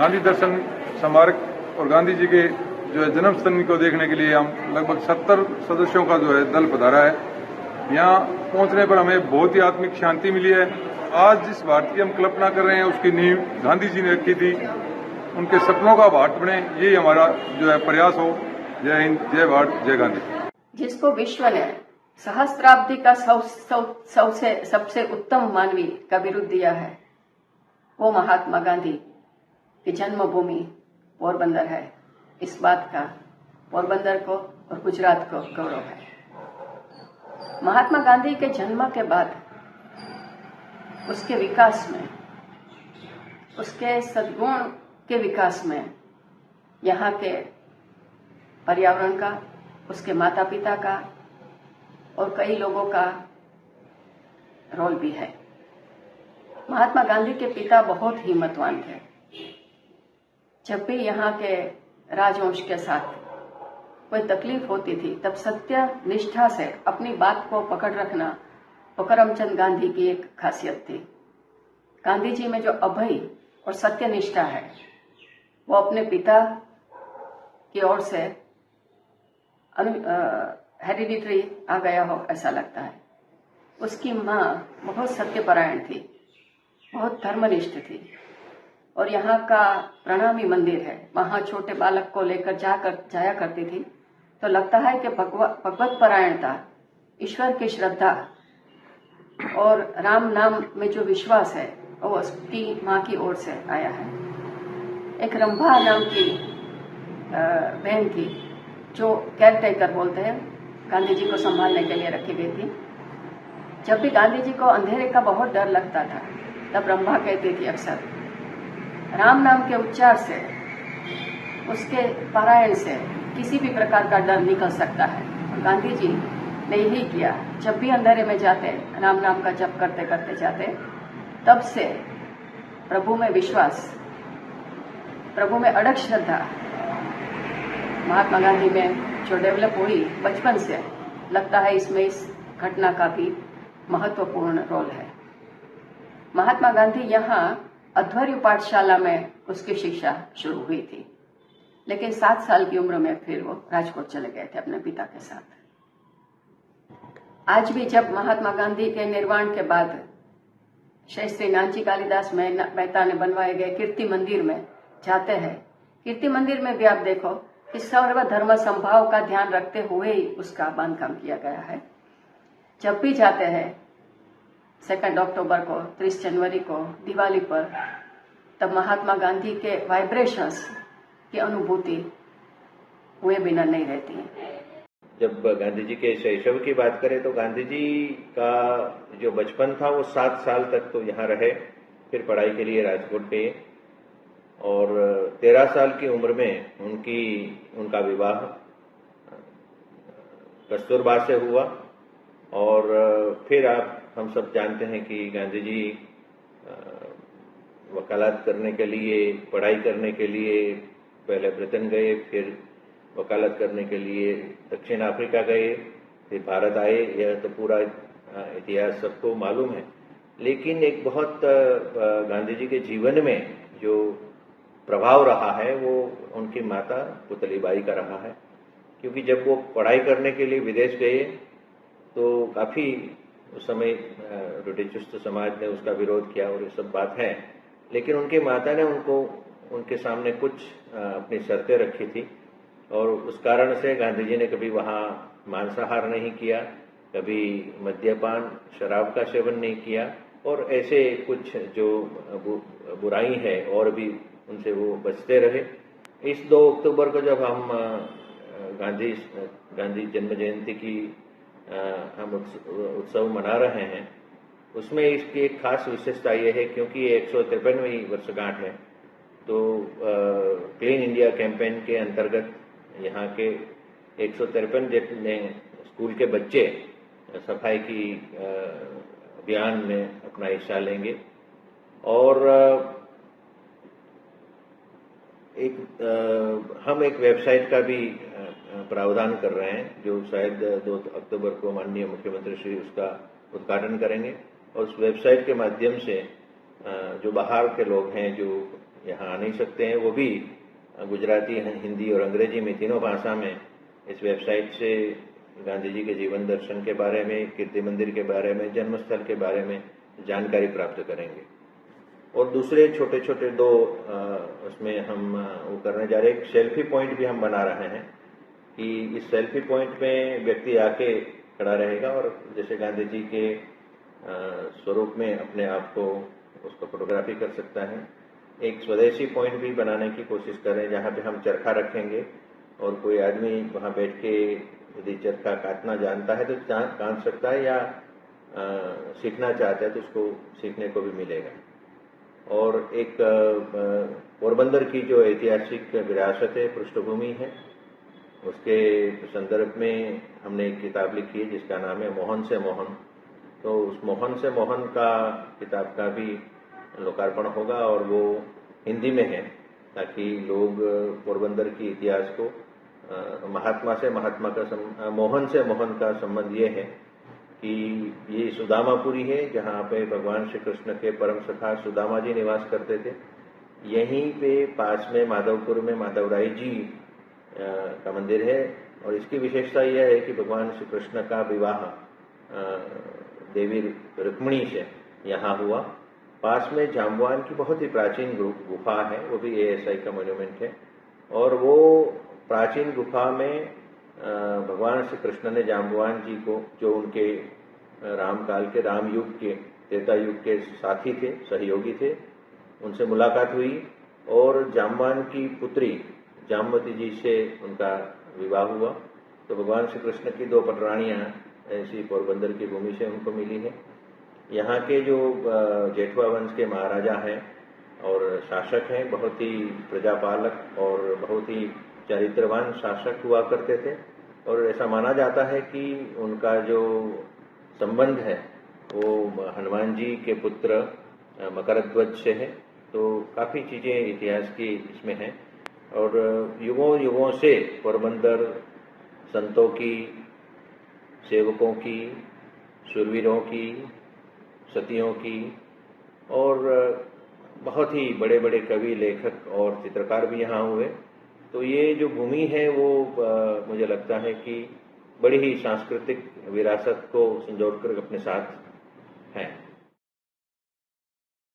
गांधी दर्शन स्मारक और गांधी जी के जो है जन्मस्थल को देखने के लिए हम लगभग 70 सदस्यों का जो है दल पधारा है। यहाँ पहुंचने पर हमें बहुत ही आत्मिक शांति मिली है। आज जिस भारत की हम कल्पना कर रहे हैं उसकी नींव गांधी जी ने रखी थी। उनके सपनों का भारत बने, यही हमारा जो है प्रयास हो। जय हिंद, जय भारत, जय गांधी। जिसको विश्व ने सहस्त्राब्दी का सबसे उत्तम मानवी का बिरुद दिया है, वो महात्मा गांधी की जन्मभूमि पोरबंदर है। इस बात का पोरबंदर को और गुजरात को गौरव है। महात्मा गांधी के जन्म के बाद उसके विकास में, उसके सद्गुण के विकास में यहाँ के पर्यावरण का, उसके माता पिता का और कई लोगों का रोल भी है। महात्मा गांधी के पिता बहुत हिम्मतवान थे। जब भी यहाँ के राजवंश के साथ कोई तकलीफ होती थी तब सत्य निष्ठा से अपनी बात को पकड़ रखना वो करमचंद गांधी की एक खासियत थी। गांधी जी में जो अभय और सत्य निष्ठा है वो अपने पिता की ओर से हेरिडिटरी आ गया हो ऐसा लगता है। उसकी माँ बहुत सत्यपरायण थी, बहुत धर्मनिष्ठ थी और यहाँ का प्रणामी मंदिर है, वहाँ छोटे बालक को लेकर जाया करती थी तो लगता है कि भगवत परायणता, ईश्वर की श्रद्धा और राम नाम में जो विश्वास है वो उसकी माँ की ओर से आया है। एक रंभा नाम की बहन थी जो केयरटेकर बोलते हैं, गांधी जी को संभालने के लिए रखी गई थी। जब भी गांधी जी को अंधेरे का बहुत डर लगता था तब रंभा कहती थी अक्सर, राम नाम के उच्चार से, उसके पारायण से किसी भी प्रकार का डर निकल सकता है। और गांधी जी ने यही किया। जब भी अंधेरे में जाते, राम नाम का जप करते करते जाते, तब से प्रभु में विश्वास, प्रभु में अड़ग श्रद्धा महात्मा गांधी में जो डेवलप हुई बचपन से, लगता है इसमें इस घटना का भी महत्वपूर्ण रोल है। महात्मा गांधी यहाँ अध्वर्य पाठशाला में उसकी शिक्षा शुरू हुई थी, लेकिन 7 साल की उम्र में फिर वो राजकोट चले गए थे अपने पिता के साथ। आज भी जब महात्मा गांधी के निर्वाण के बाद श्री नानजी कालिदास मेहता ने बनवाए गए कीर्ति मंदिर में जाते हैं, कीर्ति मंदिर में भी आप देखो कि सर्वधर्म संभाव का ध्यान रखते हुए ही उसका बांधकाम किया गया है। जब भी जाते हैं 2 अक्टूबर को, 30 जनवरी को, दिवाली पर, तब महात्मा गांधी के वाइब्रेशंस की अनुभूति हुए बिना नहीं रहती है। जब गांधी जी के शैशव की बात करें तो गांधी जी का जो बचपन था वो 7 साल तक तो यहाँ रहे, फिर पढ़ाई के लिए राजकोट गए और 13 साल की उम्र में उनका विवाह कस्तूरबा से हुआ। और फिर हम सब जानते हैं कि गांधी जी वकालत करने के लिए, पढ़ाई करने के लिए पहले ब्रिटेन गए, फिर वकालत करने के लिए दक्षिण अफ्रीका गए, फिर भारत आए। यह तो पूरा इतिहास सबको मालूम है। लेकिन एक बहुत गांधी जी के जीवन में जो प्रभाव रहा है वो उनकी माता पुतलीबाई का रहा है, क्योंकि जब वो पढ़ाई करने के लिए विदेश गए तो काफ़ी उस समय रुढ़िचुस्त समाज ने उसका विरोध किया और ये सब बात है। लेकिन उनकी माता ने उनके सामने कुछ अपनी शर्तें रखी थी और उस कारण से गांधी जी ने कभी वहाँ मांसाहार नहीं किया, कभी मद्यपान, शराब का सेवन नहीं किया और ऐसे कुछ जो बुराई है और भी उनसे वो बचते रहे। इस 2 अक्टूबर को जब हम गांधी जन्म जयंती की हम उत्सव मना रहे हैं, उसमें इसकी एक खास विशेषता ये है क्योंकि ये 153वीं वर्षगांठ है। तो क्लीन इंडिया कैंपेन के अंतर्गत यहाँ के 153 जितने स्कूल के बच्चे सफाई की अभियान में अपना हिस्सा लेंगे और हम एक वेबसाइट का भी प्रावधान कर रहे हैं जो शायद 2 अक्टूबर को माननीय मुख्यमंत्री श्री उसका उद्घाटन करेंगे और उस वेबसाइट के माध्यम से जो बाहर के लोग हैं जो यहाँ आ नहीं सकते हैं, वो भी गुजराती, हिंदी और अंग्रेजी में तीनों भाषा में इस वेबसाइट से गांधी जी के जीवन दर्शन के बारे में, कीर्ति मंदिर के बारे में, जन्मस्थल के बारे में जानकारी प्राप्त करेंगे। और दूसरे छोटे छोटे दो उसमें हम वो करने जा रहे हैं। एक सेल्फी पॉइंट भी हम बना रहे हैं कि इस सेल्फी पॉइंट में व्यक्ति आके खड़ा रहेगा और जैसे गांधी जी के स्वरूप में अपने आप को उसको फोटोग्राफी कर सकता है। एक स्वदेशी पॉइंट भी बनाने की कोशिश करें जहाँ पे हम चरखा रखेंगे और कोई आदमी वहाँ बैठ के यदि चरखा काटना जानता है तो काट सकता है, या सीखना चाहता है तो उसको सीखने को भी मिलेगा। और एक पोरबंदर की जो ऐतिहासिक विरासत है, पृष्ठभूमि है, उसके संदर्भ में हमने एक किताब लिखी है जिसका नाम है मोहन से मोहन। तो उस मोहन से मोहन का किताब का भी लोकार्पण होगा और वो हिंदी में है, ताकि लोग पोरबंदर की इतिहास को महात्मा से मोहन से मोहन का संबंध ये है कि ये सुदामापुरी है जहाँ पे भगवान श्री कृष्ण के परम सखा सुदामा जी निवास करते थे। यहीं पे पास में माधवपुर में माधवराय जी का मंदिर है और इसकी विशेषता यह है कि भगवान श्री कृष्ण का विवाह देवी रुक्मिणी से यहाँ हुआ। पास में जाम्बवान की बहुत ही प्राचीन गुफा है, वो भी ASI का मॉन्यूमेंट है। और वो प्राचीन गुफा में भगवान श्री कृष्ण ने जाम्बवान जी को, जो उनके रामकाल के, राम युग के, त्रेता युग के साथी थे, सहयोगी थे, उनसे मुलाकात हुई और जाम्बवान की पुत्री जामवती जी से उनका विवाह हुआ। तो भगवान श्री कृष्ण की दो पटरानियां ऐसी पोरबंदर की भूमि से उनको मिली है। यहाँ के जो जेठवा वंश के महाराजा हैं और शासक हैं, बहुत ही प्रजापालक और बहुत ही चरित्रवान शासक हुआ करते थे। और ऐसा माना जाता है कि उनका जो संबंध है वो हनुमान जी के पुत्र मकरध्वज से है। तो काफ़ी चीज़ें इतिहास की इसमें हैं और युगों युगों से पोरबंदर संतों की, सेवकों की, शूरवीरों की, सतियों की और बहुत ही बड़े बड़े कवि, लेखक और चित्रकार भी यहाँ हुए। तो ये जो भूमि है वो मुझे लगता है कि बड़ी ही सांस्कृतिक विरासत को संजोकर अपने साथ है।